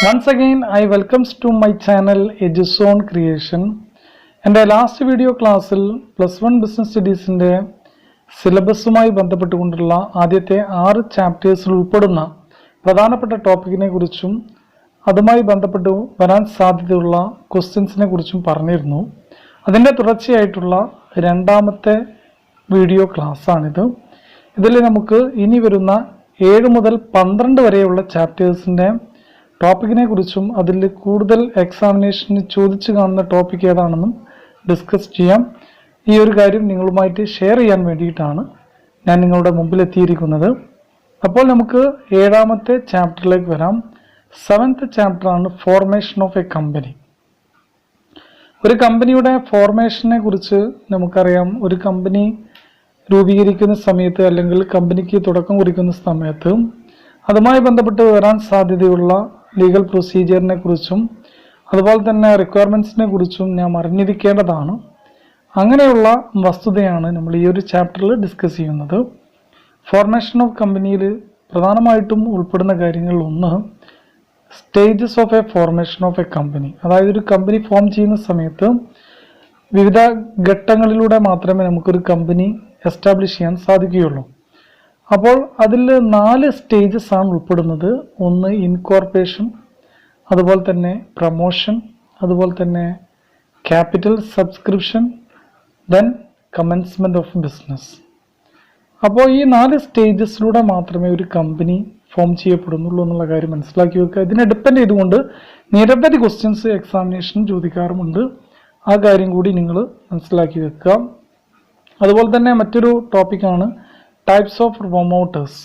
Once again, I welcomes to my channel Eduzone Creation. എൻ്റെ last video ക്ലാസ്സിൽ +1 business സ്റ്റഡീസിൻ്റെ സിലബസുമായി ബന്ധപ്പെട്ടുകൊണ്ടുള്ള ആദ്യത്തെ 6 ചാപ്റ്റേഴ്സിൽ ഉൾപ്പെടുന്ന പ്രധാനപ്പെട്ട ടോപ്പിക്കിനെ കുറിച്ചും അതുമായി ബന്ധപ്പെട്ട് വരാൻ സാധ്യതയുള്ള ക്വസ്റ്റ്യൻസിനെ കുറിച്ചും പറഞ്ഞിരുന്നു. അതിൻ്റെ തുടർച്ചയായിട്ടുള്ള രണ്ടാമത്തെ വീഡിയോ ക്ലാസ്സാണിത്. ഇതിൽ നമുക്ക് ഇനി വരുന്ന 7 മുതൽ 12 വരെയുള്ള ചാപ്റ്റേഴ്സിൻ്റെ ടോപ്പിക്കിനെ കുറിച്ചും അതിൽ കൂടുതൽ എക്സാമിനേഷന് ചോദിച്ചു കാണുന്ന ടോപ്പിക് ഏതാണെന്നും ഡിസ്കസ് ചെയ്യാം. ഈ ഒരു കാര്യം നിങ്ങളുമായിട്ട് ഷെയർ ചെയ്യാൻ വേണ്ടിയിട്ടാണ് ഞാൻ നിങ്ങളുടെ മുമ്പിൽ എത്തിയിരിക്കുന്നത്. അപ്പോൾ നമുക്ക് 7ാമത്തെ ചാപ്റ്ററിലേക്ക് വരാം. 7th ചാപ്റ്ററാണ് ഫോർമേഷൻ ഓഫ് എ കമ്പനി. ഒരു കമ്പനിയുടെ ഫോർമേഷനെ കുറിച്ച് നമുക്കറിയാം. ഒരു കമ്പനി രൂപീകരിക്കുന്ന സമയത്ത് അല്ലെങ്കിൽ കമ്പനിക്ക് തുടക്കം കുറിക്കുന്ന സമയത്ത് അതുമായി ബന്ധപ്പെട്ട് വരാൻ സാധ്യതയുള്ള ലീഗൽ പ്രൊസീജിയറിനെ കുറിച്ചും അതുപോലെ തന്നെ റിക്വയർമെൻറ്റ്സിനെ കുറിച്ചും നാം അറിഞ്ഞിരിക്കേണ്ടതാണ്. അങ്ങനെയുള്ള വസ്തുതയാണ് നമ്മൾ ഈ ഒരു ചാപ്റ്ററിൽ ഡിസ്കസ് ചെയ്യുന്നത്. ഫോർമേഷൻ ഓഫ് കമ്പനിയിൽ പ്രധാനമായിട്ടും ഉൾപ്പെടുന്ന കാര്യങ്ങളിൽ ഒന്ന് stages of A formation of A company. അതായത് ഒരു കമ്പനി ഫോം ചെയ്യുന്ന സമയത്ത് വിവിധ ഘട്ടങ്ങളിലൂടെ മാത്രമേ നമുക്കൊരു കമ്പനി എസ്റ്റാബ്ലിഷ് ചെയ്യാൻ സാധിക്കുകയുള്ളൂ. അപ്പോൾ അതിൽ 4 സ്റ്റേജസ് ആണ് ഉൾപ്പെടുന്നത്. ഒന്ന് ഇൻകോർപ്പറേഷൻ, അതുപോലെ തന്നെ പ്രമോഷൻ, അതുപോലെ തന്നെ capital subscription, then commencement of business. അപ്പോൾ ഈ 4 സ്റ്റേജസിലൂടെ മാത്രമേ ഒരു കമ്പനി ഫോം ചെയ്യപ്പെടുന്നുള്ളൂ എന്നുള്ള കാര്യം മനസ്സിലാക്കി വെക്കുക. ഇതിനെ ഡിപ്പെൻഡ് ചെയ്തുകൊണ്ട് നിരവധി ക്വസ്റ്റ്യൻസ് എക്സാമിനേഷൻ ചോദിക്കാറുമുണ്ട്. ആ കാര്യം കൂടി നിങ്ങൾ മനസ്സിലാക്കി വെക്കുക. അതുപോലെ തന്നെ മറ്റൊരു ടോപ്പിക്കാണ് ടൈപ്സ് ഓഫ് പ്രൊമോട്ടേഴ്സ്.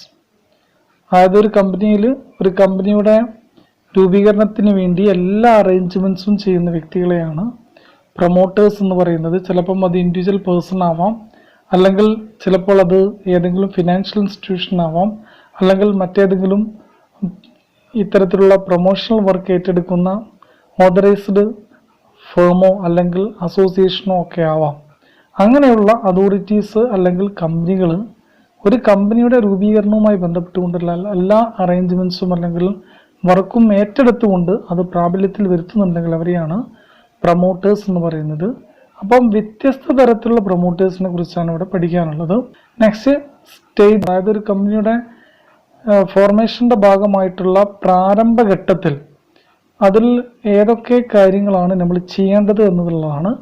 അതായത് ഒരു കമ്പനിയുടെ രൂപീകരണത്തിന് വേണ്ടി എല്ലാ അറേഞ്ച്മെൻറ്റ്സും ചെയ്യുന്ന വ്യക്തികളെയാണ് പ്രൊമോട്ടേഴ്സ് എന്ന് പറയുന്നത്. ചിലപ്പം അത് ഇൻഡിവിജ്വൽ പേഴ്സൺ ആവാം, അല്ലെങ്കിൽ ചിലപ്പോൾ അത് ഏതെങ്കിലും ഫിനാൻഷ്യൽ ഇൻസ്റ്റിറ്റ്യൂഷൻ ആവാം, അല്ലെങ്കിൽ മറ്റേതെങ്കിലും ഇത്തരത്തിലുള്ള പ്രൊമോഷണൽ വർക്ക് ഏറ്റെടുക്കുന്ന ഓതറൈസ്ഡ് ഫേമോ അല്ലെങ്കിൽ അസോസിയേഷനോ ഒക്കെ ആവാം. അങ്ങനെയുള്ള അതോറിറ്റീസ് അല്ലെങ്കിൽ കമ്പനികൾ ഒരു കമ്പനിയുടെ രൂപീകരണവുമായി ബന്ധപ്പെട്ടുകൊണ്ടുള്ള എല്ലാ അറേഞ്ച്മെൻറ്റ്സും അല്ലെങ്കിൽ വർക്കും ഏറ്റെടുത്തുകൊണ്ട് അത് പ്രാബല്യത്തിൽ വരുത്തുന്നുണ്ടെങ്കിൽ അവരെയാണ് പ്രൊമോട്ടേഴ്സ് എന്ന് പറയുന്നത്. അപ്പം വ്യത്യസ്ത തരത്തിലുള്ള പ്രൊമോട്ടേഴ്സിനെ കുറിച്ചാണ് ഇവിടെ പഠിക്കാനുള്ളത്. നെക്സ്റ്റ് സ്റ്റേജ്, അതായത് ഒരു കമ്പനിയുടെ ഫോർമേഷൻ്റെ ഭാഗമായിട്ടുള്ള പ്രാരംഭഘട്ടത്തിൽ അതിൽ ഏതൊക്കെ കാര്യങ്ങളാണ് നമ്മൾ ചെയ്യേണ്ടത് എന്നുള്ളതാണ്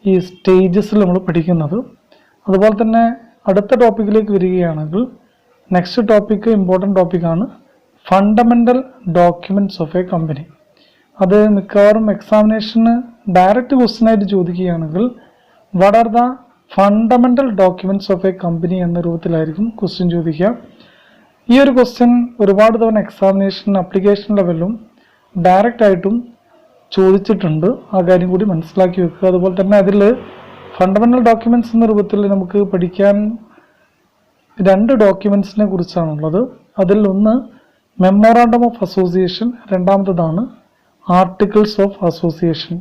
ഈ സ്റ്റേജസിൽ നമ്മൾ പഠിക്കുന്നത്. അതുപോലെ തന്നെ അടുത്ത ടോപ്പിക്കിലേക്ക് വരികയാണെങ്കിൽ നെക്സ്റ്റ് ടോപ്പിക്ക് ഇമ്പോർട്ടൻ്റ് ടോപ്പിക്കാണ് fundamental documents of A company. അത് മിക്കവാറും എക്സാമിനേഷന് ഡയറക്റ്റ് ക്വസ്റ്റ്യനായിട്ട് ചോദിക്കുകയാണെങ്കിൽ what are the fundamental documents of A company എന്ന രൂപത്തിലായിരിക്കും ക്വസ്റ്റ്യൻ ചോദിക്കുക. ഈ ഒരു ക്വസ്റ്റ്യൻ ഒരുപാട് തവണ എക്സാമിനേഷൻ അപ്ലിക്കേഷൻ ലെവലിലും ഡയറക്റ്റ് ആയിട്ടും ചോദിച്ചിട്ടുണ്ട്. ആ കാര്യം കൂടി മനസ്സിലാക്കി വെക്കുക. അതുപോലെ തന്നെ അതിൽ ഫണ്ടമെൻ്റൽ ഡോക്യുമെൻറ്റ്സ് എന്ന രൂപത്തിൽ നമുക്ക് പഠിക്കാൻ 2 ഡോക്യുമെൻറ്റ്സിനെ കുറിച്ചാണുള്ളത്. അതിൽ ഒന്ന് മെമ്മോറാണ്ടം ഓഫ് അസോസിയേഷൻ, രണ്ടാമത്തതാണ് ആർട്ടിക്കിൾസ് ഓഫ് അസോസിയേഷൻ.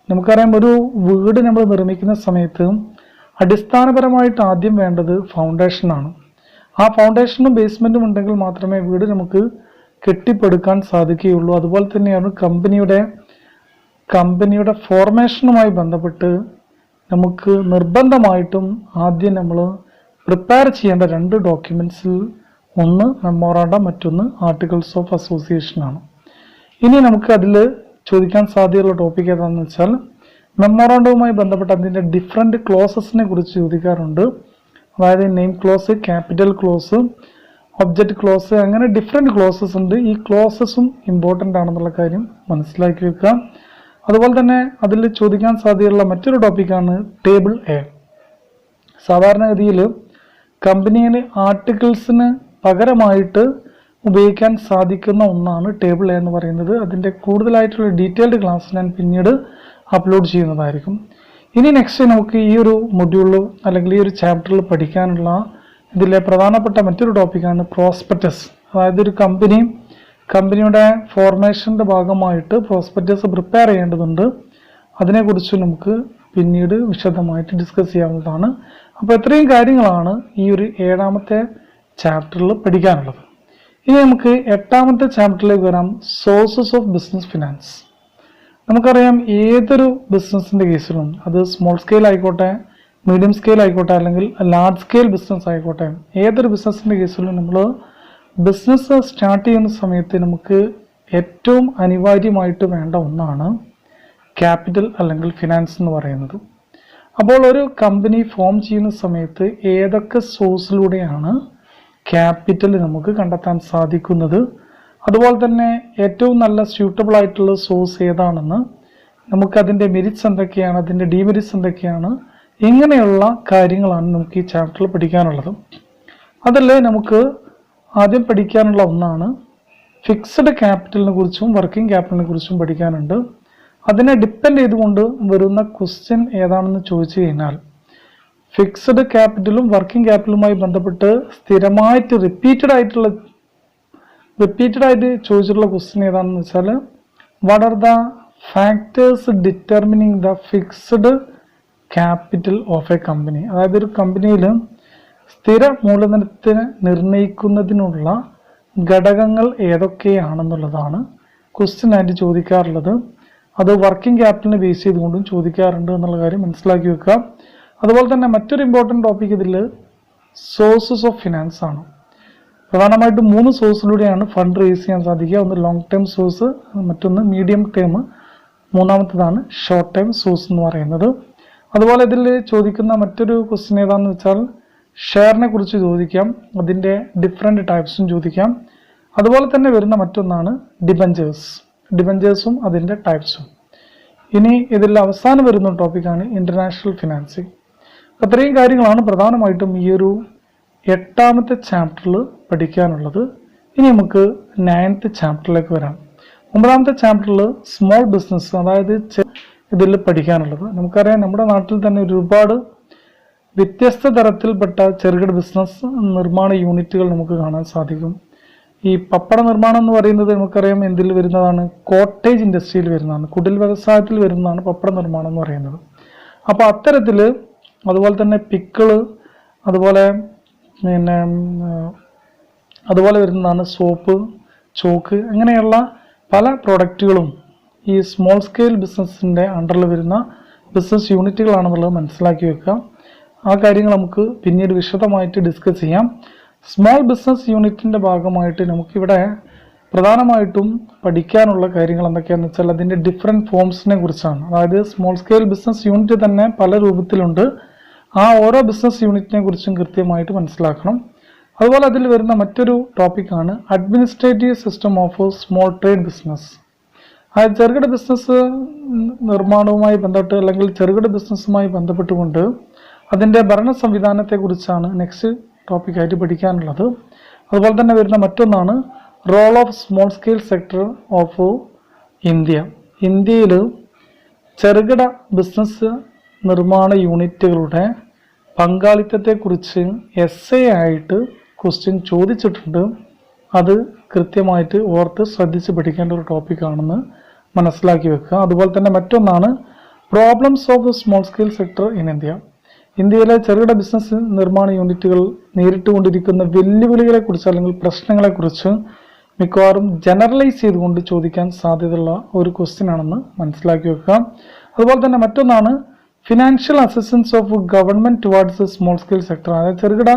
നമുക്കറിയാം, ഒരു വീട് നമ്മൾ നിർമ്മിക്കുന്ന സമയത്ത് അടിസ്ഥാനപരമായിട്ട് ആദ്യം വേണ്ടത് ഫൗണ്ടേഷനാണ്. ആ ഫൗണ്ടേഷനും ബേസ്മെൻറ്റും ഉണ്ടെങ്കിൽ മാത്രമേ വീട് നമുക്ക് കെട്ടിപ്പടുക്കാൻ സാധിക്കുകയുള്ളൂ. അതുപോലെ തന്നെയാണ് കമ്പനിയുടെ ഫോർമേഷനുമായി ബന്ധപ്പെട്ട് നമുക്ക് നിർബന്ധമായിട്ടും ആദ്യം നമ്മൾ പ്രിപ്പയർ ചെയ്യേണ്ട 2 ഡോക്യുമെൻറ്റ്സിൽ ഒന്ന് മെമ്മോറാണ്ടം, മറ്റൊന്ന് ആർട്ടിക്കിൾസ് ഓഫ് അസോസിയേഷനാണ്. ഇനി നമുക്ക് അതിൽ ചോദിക്കാൻ സാധ്യതയുള്ള ടോപ്പിക് ഏതാണെന്ന് വെച്ചാൽ മെമ്മോറാണ്ടവുമായി ബന്ധപ്പെട്ട് അതിൻ്റെ ഡിഫറെൻറ്റ് ക്ലോസസിനെ കുറിച്ച് ചോദിക്കാറുണ്ട്. അതായത് name close, capital close, object close, അങ്ങനെ ഡിഫറെൻറ്റ് ക്ലോസസ് ഉണ്ട്. ഈ ക്ലോസസും ഇമ്പോർട്ടൻ്റ് ആണെന്നുള്ള കാര്യം മനസ്സിലാക്കി വെക്കുക. അതുപോലെ തന്നെ അതിൽ ചോദിക്കാൻ സാധ്യതയുള്ള മറ്റൊരു ടോപ്പിക്കാണ് ടേബിൾ എ. സാധാരണഗതിയിൽ കമ്പനിയിലെ ആർട്ടിക്കിൾസിന് പകരമായിട്ട് ഉപയോഗിക്കാൻ സാധിക്കുന്ന ഒന്നാണ് ടേബിൾ എ എന്ന് പറയുന്നത്. അതിൻ്റെ കൂടുതലായിട്ടുള്ള ഡീറ്റെയിൽഡ് ക്ലാസ് ഞാൻ പിന്നീട് അപ്ലോഡ് ചെയ്യുന്നതായിരിക്കും. ഇനി നെക്സ്റ്റ് നമുക്ക് ഈ ഒരു മൊഡ്യൂളിൽ അല്ലെങ്കിൽ ഈ ഒരു ചാപ്റ്ററിൽ പഠിക്കാനുള്ള ഇതിലെ പ്രധാനപ്പെട്ട മറ്റൊരു ടോപ്പിക്കാണ് പ്രോസ്പെക്ടസ്. അതായത് ഒരു കമ്പനിയുടെ ഫോർമേഷൻ്റെ ഭാഗമായിട്ട് പ്രോസ്പെക്ടസ് പ്രിപ്പയർ ചെയ്യേണ്ടതുണ്ട്. അതിനെക്കുറിച്ച് നമുക്ക് പിന്നീട് വിശദമായിട്ട് ഡിസ്കസ് ചെയ്യാവുന്നതാണ്. അപ്പോൾ ഇത്രയും കാര്യങ്ങളാണ് ഈ ഒരു 7ാമത്തെ ചാപ്റ്ററിൽ പഠിക്കാനുള്ളത്. ഇനി നമുക്ക് എട്ടാമത്തെ ചാപ്റ്ററിലേക്ക് വരാം, സോഴ്സസ് ഓഫ് ബിസിനസ് ഫിനാൻസ്. നമുക്കറിയാം ഏതൊരു ബിസിനസ്സിൻ്റെ കേസിലും അത് സ്മോൾ സ്കെയിൽ ആയിക്കോട്ടെ, മീഡിയം സ്കെയിൽ ആയിക്കോട്ടെ, അല്ലെങ്കിൽ ലാർജ് സ്കെയിൽ ബിസിനസ് ആയിക്കോട്ടെ, ഏതൊരു ബിസിനസ്സിൻ്റെ കേസിലും നമ്മൾ ബിസിനസ് സ്റ്റാർട്ട് ചെയ്യുന്ന സമയത്ത് നമുക്ക് ഏറ്റവും അനിവാര്യമായിട്ട് വേണ്ട ഒന്നാണ് ക്യാപിറ്റൽ അല്ലെങ്കിൽ ഫിനാൻസ് എന്ന് പറയുന്നത്. അപ്പോൾ ഒരു കമ്പനി ഫോം ചെയ്യുന്ന സമയത്ത് ഏതൊക്കെ സോഴ്സിലൂടെയാണ് ക്യാപിറ്റൽ നമുക്ക് കണ്ടെത്താൻ സാധിക്കുന്നത്, അതുപോലെ തന്നെ ഏറ്റവും നല്ല സ്യൂട്ടബിൾ ആയിട്ടുള്ള സോഴ്സ് ഏതാണെന്ന്, നമുക്കതിൻ്റെ മെരിറ്റ്സ് എന്തൊക്കെയാണ്, അതിൻ്റെ ഡീമെരിറ്റ്സ് എന്തൊക്കെയാണ്, ഇങ്ങനെയുള്ള കാര്യങ്ങളാണ് നമുക്ക് ഈ ചാപ്റ്ററിൽ പഠിക്കാനുള്ളത്. അതിൽ നമുക്ക് ആദ്യം പഠിക്കാനുള്ള ഒന്നാണ് ഫിക്സഡ് ക്യാപിറ്റലിനെ കുറിച്ചും വർക്കിംഗ് ക്യാപിറ്റലിനെ കുറിച്ചും പഠിക്കാനുണ്ട്. അതിനെ ഡിപ്പെൻഡ് ചെയ്തുകൊണ്ട് വരുന്ന ക്വസ്റ്റ്യൻ ഏതാണെന്ന് ചോദിച്ചു കഴിഞ്ഞാൽ, ഫിക്സഡ് ക്യാപിറ്റലും വർക്കിംഗ് ക്യാപിറ്റലുമായി ബന്ധപ്പെട്ട് സ്ഥിരമായിട്ട് റിപ്പീറ്റഡ് ആയിട്ട് ചോദിച്ചിട്ടുള്ള ക്വസ്റ്റ്യൻ ഏതാണെന്ന് വെച്ചാൽ, what are the factors determining the fixed capital of A company. അതായത് ഒരു കമ്പനിയിൽ സ്ഥിര മൂലധനത്തിന് നിർണ്ണയിക്കുന്നതിനുള്ള ഘടകങ്ങൾ ഏതൊക്കെയാണെന്നുള്ളതാണ് ക്വസ്റ്റ്യൻ ആയിട്ട് ചോദിക്കാറുള്ളത്. അത് വർക്കിംഗ് ക്യാപിറ്റലിനെ ബേസ് ചെയ്തുകൊണ്ടും ചോദിക്കാറുണ്ട് എന്നുള്ള കാര്യം മനസ്സിലാക്കി വെക്കുക. അതുപോലെ തന്നെ മറ്റൊരു ഇമ്പോർട്ടൻറ്റ് ടോപ്പിക് ഇതിൽ സോഴ്സസ് ഓഫ് ഫിനാൻസ് ആണ്. പ്രധാനമായിട്ടും 3 സോഴ്സിലൂടെയാണ് ഫണ്ട് റേസ് ചെയ്യാൻ സാധിക്കുക. ഒന്ന് ലോങ് ടേം സോഴ്സ്, മറ്റൊന്ന് മീഡിയം ടേം, മൂന്നാമത്തതാണ് ഷോർട്ട് ടൈം സോഴ്സ് എന്ന് പറയുന്നത്. അതുപോലെ ഇതിൽ ചോദിക്കുന്ന മറ്റൊരു ക്വസ്റ്റ്യൻ ഏതാണെന്ന് വെച്ചാൽ, ഷെയറിനെ കുറിച്ച് ചോദിക്കാം, അതിൻ്റെ ഡിഫറെൻറ്റ് ടൈപ്സും ചോദിക്കാം. അതുപോലെ തന്നെ വരുന്ന മറ്റൊന്നാണ് ഡിബഞ്ചേഴ്സും അതിൻ്റെ ടൈപ്സും. ഇനി ഇതിൽ അവസാനം വരുന്ന ടോപ്പിക്കാണ് ഇൻ്റർനാഷണൽ ഫിനാൻസിങ്. അത്രയും കാര്യങ്ങളാണ് പ്രധാനമായിട്ടും ഈ ഒരു 8ാമത്തെ ചാപ്റ്ററിൽ പഠിക്കാനുള്ളത്. ഇനി നമുക്ക് 9th ചാപ്റ്ററിലേക്ക് വരാം. 9ാമത്തെ ചാപ്റ്ററിൽ സ്മോൾ ബിസിനസ്, അതായത് ഇതിൽ പഠിക്കാനുള്ളത്, നമുക്കറിയാം നമ്മുടെ നാട്ടിൽ തന്നെ ഒരുപാട് വ്യത്യസ്ത തരത്തിൽപ്പെട്ട ചെറുകിട ബിസിനസ് നിർമ്മാണ യൂണിറ്റുകൾ നമുക്ക് കാണാൻ സാധിക്കും. ഈ പപ്പട നിർമ്മാണം എന്ന് പറയുന്നത് നമുക്കറിയാം എന്തിൽ വരുന്നതാണ്, കോട്ടേജ് ഇൻഡസ്ട്രിയിൽ വരുന്നതാണ്, കുടിൽ വ്യവസായത്തിൽ വരുന്നതാണ് പപ്പട നിർമ്മാണം എന്ന് പറയുന്നത്. അപ്പോൾ അത്തരത്തിൽ അതുപോലെ തന്നെ പിക്കിള്, അതുപോലെ വരുന്നതാണ് സോപ്പ്, ചോക്ക്, അങ്ങനെയുള്ള പല പ്രൊഡക്റ്റുകളും ഈ സ്മോൾ സ്കെയിൽ ബിസിനസ്സിൻ്റെ അണ്ടറിൽ വരുന്ന ബിസിനസ് യൂണിറ്റുകളാണെന്നുള്ളത് മനസ്സിലാക്കി വെക്കുക. ആ കാര്യങ്ങൾ നമുക്ക് പിന്നീട് വിശദമായിട്ട് ഡിസ്കസ് ചെയ്യാം. സ്മോൾ ബിസിനസ് യൂണിറ്റിൻ്റെ ഭാഗമായിട്ട് നമുക്കിവിടെ പ്രധാനമായിട്ടും പഠിക്കാനുള്ള കാര്യങ്ങൾ എന്തൊക്കെയാണെന്ന് വെച്ചാൽ, അതിൻ്റെ ഡിഫറെൻറ്റ് ഫോംസിനെ കുറിച്ചാണ്. അതായത് സ്മോൾ സ്കെയിൽ ബിസിനസ് യൂണിറ്റ് തന്നെ പല രൂപത്തിലുണ്ട്. ആ ഓരോ ബിസിനസ് യൂണിറ്റിനെ കുറിച്ചും കൃത്യമായിട്ട് മനസ്സിലാക്കണം. അതുപോലെ അതിൽ വരുന്ന മറ്റൊരു ടോപ്പിക്കാണ് administrative system of small trade business. അതായത് ചെറുകിട ബിസിനസ് നിർമ്മാണവുമായി ബന്ധപ്പെട്ട് അല്ലെങ്കിൽ ചെറുകിട ബിസിനസ്സുമായി ബന്ധപ്പെട്ടുകൊണ്ട് അതിൻ്റെ ഭരണ സംവിധാനത്തെക്കുറിച്ചാണ് നെക്സ്റ്റ് ടോപ്പിക്കായിട്ട് പഠിക്കാനുള്ളത്. അതുപോലെ തന്നെ വരുന്ന മറ്റൊന്നാണ് role of small scale sector of India. ഇന്ത്യയിൽ ചെറുകിട ബിസിനസ് നിർമ്മാണ യൂണിറ്റുകളുടെ പങ്കാളിത്തത്തെക്കുറിച്ച് എസ്സേ ആയിട്ട് ക്വസ്റ്റ്യൻ ചോദിച്ചിട്ടുണ്ട്. അത് കൃത്യമായിട്ട് ഓർത്ത് ശ്രദ്ധിച്ച് പഠിക്കേണ്ട ഒരു ടോപ്പിക്കാണെന്ന് മനസ്സിലാക്കി വെക്കുക. അതുപോലെ തന്നെ മറ്റൊന്നാണ് problems of small scale sector in India. ഇന്ത്യയിലെ ചെറുകിട ബിസിനസ് നിർമ്മാണ യൂണിറ്റുകൾ നേരിട്ടുകൊണ്ടിരിക്കുന്ന വെല്ലുവിളികളെക്കുറിച്ച് അല്ലെങ്കിൽ പ്രശ്നങ്ങളെക്കുറിച്ച് മിക്കവാറും ജനറലൈസ് ചെയ്തുകൊണ്ട് ചോദിക്കാൻ സാധ്യതയുള്ള ഒരു ക്വസ്റ്റ്യൻ ആണെന്ന് മനസ്സിലാക്കി വെക്കുക. അതുപോലെ തന്നെ മറ്റൊന്നാണ് financial assistance of government towards small scale sector. അതായത് ചെറുകിട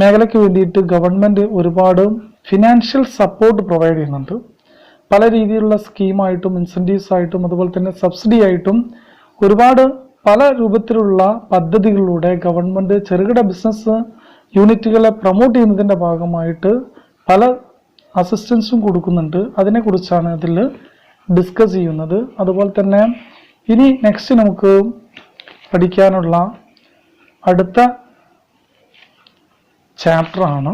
മേഖലയ്ക്ക് വേണ്ടിയിട്ട് ഗവൺമെൻറ് ഒരുപാട് ഫിനാൻഷ്യൽ സപ്പോർട്ട് പ്രൊവൈഡ് ചെയ്യുന്നുണ്ട്. പല രീതിയിലുള്ള സ്കീമായിട്ടും ഇൻസെൻറ്റീവ്സ് ആയിട്ടും അതുപോലെ തന്നെ സബ്സിഡി ആയിട്ടും ഒരുപാട് പല രൂപത്തിലുള്ള പദ്ധതികളിലൂടെ ഗവൺമെൻറ് ചെറുകിട ബിസിനസ് യൂണിറ്റുകളെ പ്രൊമോട്ട് ചെയ്യുന്നതിൻ്റെ ഭാഗമായിട്ട് പല അസിസ്റ്റൻസും കൊടുക്കുന്നുണ്ട്. അതിനെക്കുറിച്ചാണ് ഇതിൽ ഡിസ്കസ് ചെയ്യുന്നത്. അതുപോലെ തന്നെ ഇനി നെക്സ്റ്റ് നമുക്ക് പഠിക്കാനുള്ള അടുത്ത ചാപ്റ്ററാണ്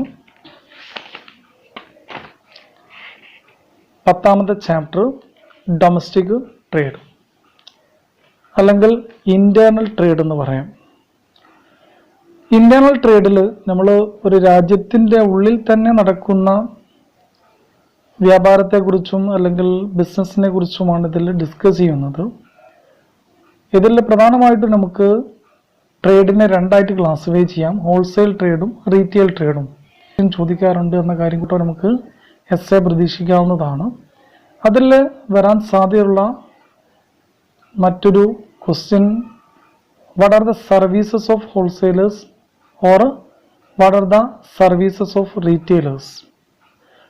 10ാമത്തെ ചാപ്റ്റർ, ഡൊമസ്റ്റിക് ട്രേഡ് അല്ലെങ്കിൽ ഇന്റേണൽ ട്രേഡ് എന്ന് പറയാം. ഇന്റേണൽ ട്രേഡിൽ നമ്മൾ ഒരു രാജ്യത്തിൻ്റെ ഉള്ളിൽ തന്നെ നടക്കുന്ന വ്യാപാരത്തെക്കുറിച്ചും അല്ലെങ്കിൽ ബിസിനസ്സിനെ കുറിച്ചുമാണ് ഇതിൽ ഡിസ്കസ് ചെയ്യുന്നത്. ഇതിൽ പ്രധാനമായിട്ടും നമുക്ക് ട്രേഡിനെ 2ആയിട്ട് ക്ലാസിഫൈ ചെയ്യാം. ഹോൾസെയിൽ ട്രേഡും റീറ്റെയിൽ ട്രേഡും ചോദിക്കാറുണ്ട് എന്ന കാര്യം കൂടെ നമുക്ക് എസ്സേ പ്രതീക്ഷിക്കാവുന്നതാണ്. അതിൽ വരാൻ സാധ്യതയുള്ള മറ്റൊരു question, what are the services of wholesalers or what are the services of retailers.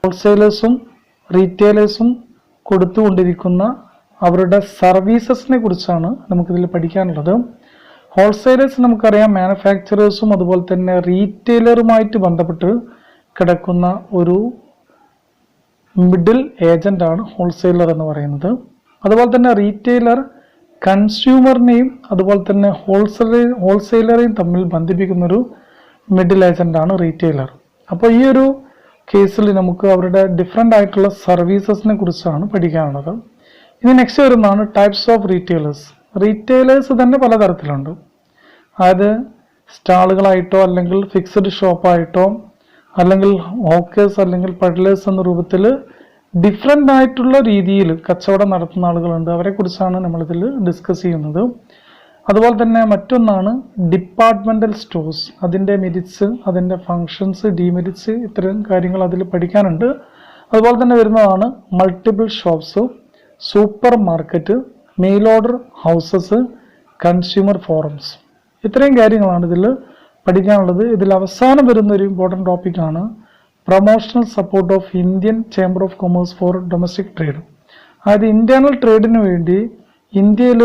ഹോൾസെയിലേഴ്സും റീറ്റെയിലേഴ്സും കൊടുത്തുകൊണ്ടിരിക്കുന്ന അവരുടെ സർവീസസിനെ കുറിച്ചാണ് നമുക്കിതിൽ പഠിക്കാനുള്ളത്. ഹോൾസെയിലേഴ്സ് നമുക്കറിയാം മാനുഫാക്ചറേഴ്സും അതുപോലെ തന്നെ റീറ്റെയിലറുമായിട്ട് ബന്ധപ്പെട്ട് കിടക്കുന്ന ഒരു മിഡിൽ ഏജൻ്റാണ് ഹോൾസെയിലർ എന്ന് പറയുന്നത്. അതുപോലെ തന്നെ റീറ്റെയിലർ കൺസ്യൂമറിനെയും അതുപോലെ തന്നെ ഹോൾസെയിലറെയും തമ്മിൽ ബന്ധിപ്പിക്കുന്നൊരു മിഡിൽ ഏജൻ്റാണ് റീറ്റെയിലർ. അപ്പോൾ ഈ ഒരു കേസിൽ നമുക്ക് അവരുടെ ഡിഫറെൻ്റ് ആയിട്ടുള്ള സർവീസസിനെ കുറിച്ചാണ് പഠിക്കാനുള്ളത്. ഇനി നെക്സ്റ്റ് വരുന്നതാണ് ടൈപ്സ് ഓഫ് റീറ്റെയിലേഴ്സ്. റീറ്റെയിലേഴ്സ് തന്നെ പലതരത്തിലുണ്ട്. അതായത് സ്റ്റാളുകളായിട്ടോ അല്ലെങ്കിൽ ഫിക്സഡ് ഷോപ്പായിട്ടോ അല്ലെങ്കിൽ ഹോക്കേഴ്സ് അല്ലെങ്കിൽ പെഡ്ലേഴ്സ് എന്ന രൂപത്തിൽ ഡിഫറെൻ്റ് ആയിട്ടുള്ള രീതിയിൽ കച്ചവടം നടത്തുന്ന ആളുകളുണ്ട്. അവരെക്കുറിച്ചാണ് നമ്മളിതിൽ ഡിസ്കസ് ചെയ്യുന്നത്. അതുപോലെ തന്നെ മറ്റൊന്നാണ് ഡിപ്പാർട്ട്മെൻ്റൽ സ്റ്റോഴ്സ്. അതിൻ്റെ മെരിറ്റ്സ്, അതിൻ്റെ ഫങ്ഷൻസ്, ഡിമെരിറ്റ്സ്, ഇത്തരം കാര്യങ്ങൾ അതിൽ പഠിക്കാനുണ്ട്. അതുപോലെ തന്നെ വരുന്നതാണ് multiple shops, super market, mail order houses, consumer forums. ഇത്രയും കാര്യങ്ങളാണ് ഇതിൽ പഠിക്കാനുള്ളത്. ഇതിൽ അവസാനം വരുന്ന ഒരു ഇമ്പോർട്ടൻറ്റ് ടോപ്പിക്കാണ് promotional support of Indian chamber of commerce four domestic trade. അതായത് ഇന്റേണൽ ട്രേഡിന് വേണ്ടി ഇന്ത്യയിൽ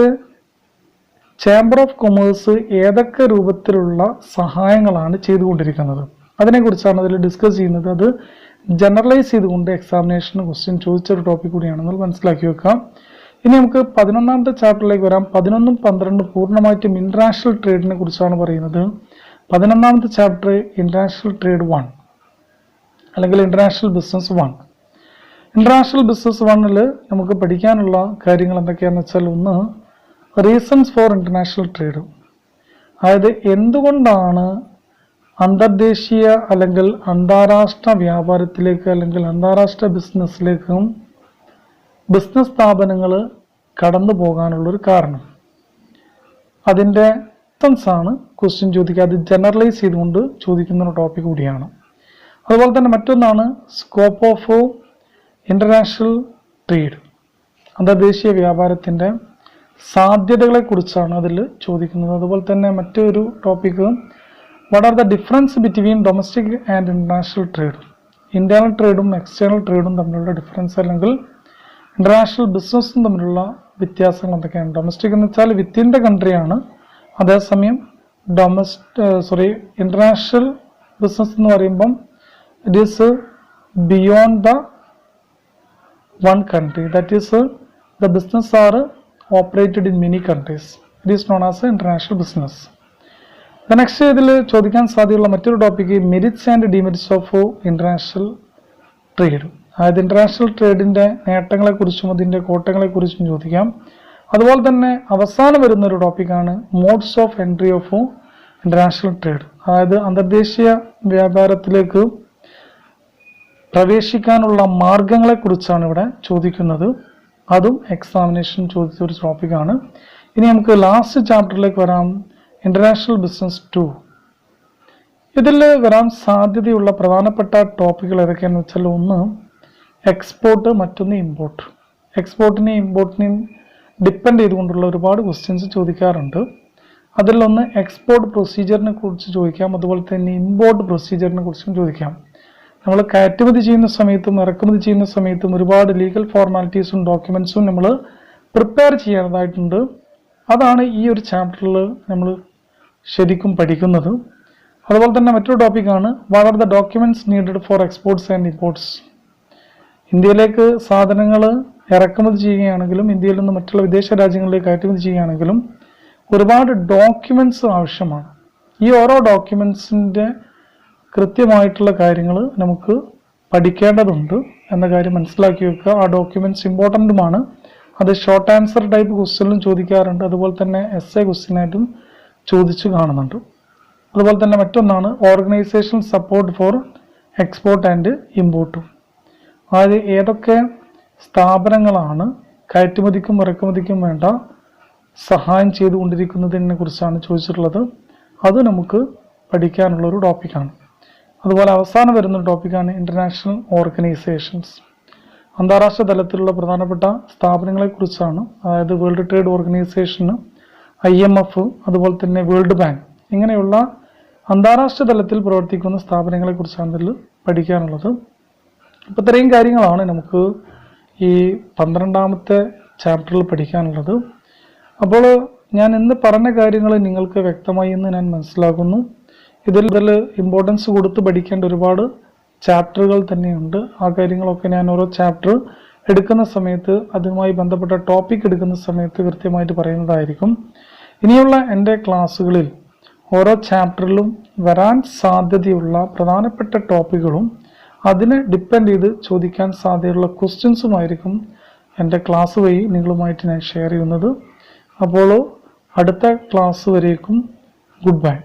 ചേംബർ ഓഫ് കൊമേഴ്സ് ഏതൊക്കെ രൂപത്തിലുള്ള സഹായങ്ങളാണ് ചെയ്തുകൊണ്ടിരിക്കുന്നത് അതിനെക്കുറിച്ചാണ് ഇതിൽ ഡിസ്കസ് ചെയ്യുന്നത്. അത് ജനറലൈസ് ചെയ്തുകൊണ്ട് എക്സാമിനേഷന് ക്വസ്റ്റ്യൻ ചോദിച്ചൊരു ടോപ്പിക് കൂടിയാണെന്ന് മനസ്സിലാക്കി വെക്കാം. ഇനി നമുക്ക് 11ാമത്തെ ചാപ്റ്ററിലേക്ക് വരാം. 11ഉം 12ഉം പൂർണ്ണമായിട്ടും ഇന്റർനാഷണൽ ട്രേഡിനെ കുറിച്ചാണ് പറയുന്നത്. 11ാമത്തെ ചാപ്റ്റർ ഇന്റർനാഷണൽ ട്രേഡ് 1 അല്ലെങ്കിൽ ഇന്റർനാഷണൽ ബിസിനസ് 1. ഇന്റർനാഷണൽ ബിസിനസ് 1ൽ നമുക്ക് പഠിക്കാനുള്ള കാര്യങ്ങൾ എന്തൊക്കെയാണെന്ന് വെച്ചാൽ, ഒന്ന് റീസൺസ് ഫോർ ഇന്റർനാഷണൽ ട്രേഡ്. അതായത് എന്തുകൊണ്ടാണ് അന്തർദേശീയ അല്ലെങ്കിൽ അന്താരാഷ്ട്ര വ്യാപാരത്തിലേക്ക് അല്ലെങ്കിൽ അന്താരാഷ്ട്ര ബിസിനസ്സിലേക്കും ബിസിനസ് സ്ഥാപനങ്ങൾ കടന്നു പോകാനുള്ളൊരു കാരണം. അതിൻ്റെ ആണ് ക്വസ്റ്റ്യൻ ചോദിക്കുക. അത് ജനറലൈസ് ചെയ്തുകൊണ്ട് ചോദിക്കുന്ന ഒരു ടോപ്പിക് കൂടിയാണ്. അതുപോലെ തന്നെ മറ്റൊന്നാണ് സ്കോപ്പ് ഓഫ് ഇന്റർനാഷണൽ ട്രേഡ്. അന്തർദേശീയ വ്യാപാരത്തിൻ്റെ സാധ്യതകളെ കുറിച്ചാണ് അതിൽ ചോദിക്കുന്നത്. അതുപോലെ തന്നെ മറ്റൊരു topic, what are the difference between domestic and international trade. Internal ട്രേഡും എക്സ്റ്റേണൽ ട്രേഡും തമ്മിലുള്ള ഡിഫറൻസ് അല്ലെങ്കിൽ ഇന്റർനാഷണൽ ബിസിനസ്സും തമ്മിലുള്ള വ്യത്യാസങ്ങൾ എന്തൊക്കെയാണ്. ഡൊമസ്റ്റിക് എന്ന് വെച്ചാൽ വിത്തിൻ ദ കൺട്രിയാണ്. അതേസമയം ഇന്റർനാഷണൽ ബിസിനസ് എന്ന് പറയുമ്പം it is beyond the one country. That is the business are operated in many countries. It is known as international business. Next ഇതിൽ ചോദിക്കാൻ സാധ്യതയുള്ള മറ്റൊരു topic merits and demerits of international trade. അതായത് international ട്രേഡിൻ്റെ നേട്ടങ്ങളെക്കുറിച്ചും അതിൻ്റെ കോട്ടങ്ങളെക്കുറിച്ചും ചോദിക്കാം. അതുപോലെ തന്നെ അവസാനം വരുന്ന ഒരു ടോപ്പിക്കാണ് modes of entry of international trade. അതായത് അന്തർദേശീയ വ്യാപാരത്തിലേക്ക് പ്രവേശിക്കാനുള്ള മാർഗങ്ങളെക്കുറിച്ചാണ് ഇവിടെ ചോദിക്കുന്നത്. അതും എക്സാമിനേഷൻ ചോദിച്ച ഒരു ടോപ്പിക്കാണ്. ഇനി നമുക്ക് ലാസ്റ്റ് ചാപ്റ്ററിലേക്ക് വരാം, ഇന്റർനാഷണൽ ബിസിനസ് 2. ഇതിൽ വരാൻ സാധ്യതയുള്ള പ്രധാനപ്പെട്ട ടോപ്പിക്കുകൾ ഏതൊക്കെയാണെന്ന് വെച്ചാൽ, ഒന്ന് എക്സ്പോർട്ട്, മറ്റൊന്ന് ഇമ്പോർട്ട്. എക്സ്പോർട്ടിനെയും ഇമ്പോർട്ടിനെയും ഡിപ്പെൻഡ് ചെയ്തുകൊണ്ടുള്ള ഒരുപാട് ക്വസ്റ്റ്യൻസ് ചോദിക്കാറുണ്ട്. അതിലൊന്ന് എക്സ്പോർട്ട് പ്രൊസീജിയറിനെ കുറിച്ച് ചോദിക്കാം, അതുപോലെ തന്നെ ഇമ്പോർട്ട് പ്രൊസീജിയറിനെ കുറിച്ചും ചോദിക്കാം. നമ്മൾ കയറ്റുമതി ചെയ്യുന്ന സമയത്തും ഇറക്കുമതി ചെയ്യുന്ന സമയത്തും ഒരുപാട് ലീഗൽ ഫോർമാലിറ്റീസും ഡോക്യുമെൻസും നമ്മൾ പ്രിപ്പയർ ചെയ്യേണ്ടതായിട്ടുണ്ട്. അതാണ് ഈ ഒരു ചാപ്റ്ററിൽ നമ്മൾ ശരിക്കും പഠിക്കുന്നത്. അതുപോലെ തന്നെ മറ്റൊരു ടോപ്പിക്കാണ് what are the documents needed for exports and imports. ഇന്ത്യയിലേക്ക് സാധനങ്ങൾ ഇറക്കുമതി ചെയ്യുകയാണെങ്കിലും ഇന്ത്യയിൽ നിന്ന് മറ്റുള്ള വിദേശ രാജ്യങ്ങളിലേക്ക് കയറ്റുമതി ചെയ്യുകയാണെങ്കിലും ഒരുപാട് ഡോക്യുമെന്റ്സ് ആവശ്യമാണ്. ഈ ഓരോ ഡോക്യുമെന്റ്സിൻ്റെ കൃത്യമായിട്ടുള്ള കാര്യങ്ങൾ നമുക്ക് പഠിക്കേണ്ടതുണ്ട് എന്ന കാര്യം മനസ്സിലാക്കി വെക്കുക. ആ ഡോക്യുമെന്റ്സ് ഇമ്പോർട്ടൻറ്റുമാണ്. അത് ഷോർട്ട് ആൻസർ ടൈപ്പ് ക്വസ്റ്റ്യനിലും ചോദിക്കാറുണ്ട്, അതുപോലെ തന്നെ എസ്സേ ക്വസ്റ്റ്യനായിട്ടും ചോദിച്ചു കാണുന്നുണ്ട്. അതുപോലെ തന്നെ മറ്റൊന്നാണ് organisation support for export and ഇമ്പോർട്ടും. അതായത് ഏതൊക്കെ സ്ഥാപനങ്ങളാണ് കയറ്റുമതിക്കും ഇറക്കുമതിക്കും വേണ്ട സഹായം ചെയ്തുകൊണ്ടിരിക്കുന്നതിനെ കുറിച്ചാണ് ചോദിച്ചിട്ടുള്ളത്. അത് നമുക്ക് പഠിക്കാനുള്ളൊരു ടോപ്പിക്കാണ്. അതുപോലെ അവസാനം വരുന്ന ടോപ്പിക്കാണ് ഇൻ്റർനാഷണൽ ഓർഗനൈസേഷൻസ്. അന്താരാഷ്ട്ര തലത്തിലുള്ള പ്രധാനപ്പെട്ട സ്ഥാപനങ്ങളെക്കുറിച്ചാണ്. അതായത് വേൾഡ് ട്രേഡ് ഓർഗനൈസേഷന്, IMF, അതുപോലെ തന്നെ വേൾഡ് ബാങ്ക്, ഇങ്ങനെയുള്ള അന്താരാഷ്ട്ര തലത്തിൽ പ്രവർത്തിക്കുന്ന സ്ഥാപനങ്ങളെക്കുറിച്ചാണ് ഇതിൽ പഠിക്കാനുള്ളത്. അപ്പോൾ ഇത്രയും കാര്യങ്ങളാണ് നമുക്ക് ഈ 12ാമത്തെ ചാപ്റ്ററിൽ പഠിക്കാനുള്ളത്. അപ്പോൾ ഞാൻ ഇന്ന് പറഞ്ഞ കാര്യങ്ങൾ നിങ്ങൾക്ക് വ്യക്തമായി എന്ന് ഞാൻ മനസ്സിലാക്കുന്നു. ഇതിൽ ഇമ്പോർട്ടൻസ് കൊടുത്ത് പഠിക്കേണ്ട ഒരുപാട് ചാപ്റ്ററുകൾ തന്നെയുണ്ട്. ആ കാര്യങ്ങളൊക്കെ ഞാൻ ഓരോ ചാപ്റ്റർ എടുക്കുന്ന സമയത്ത്, അതുമായി ബന്ധപ്പെട്ട ടോപ്പിക് എടുക്കുന്ന സമയത്ത് കൃത്യമായിട്ട് പറയുന്നതായിരിക്കും. ഇനിയുള്ള എൻ്റെ ക്ലാസ്സുകളിൽ ഓരോ ചാപ്റ്ററിലും വരാൻ സാധ്യതയുള്ള പ്രധാനപ്പെട്ട ടോപ്പിക്കുകളും അതിനെ ഡിപ്പെൻഡ് ചെയ്ത് ചോദിക്കാൻ സാധ്യതയുള്ള ക്വസ്റ്റ്യൻസുമായിരിക്കും എൻ്റെ ക്ലാസ് വഴി നിങ്ങളുമായിട്ട് ഞാൻ ഷെയർ ചെയ്യുന്നത്. അപ്പോൾ അടുത്ത ക്ലാസ് വരേക്കും ഗുഡ് ബൈ.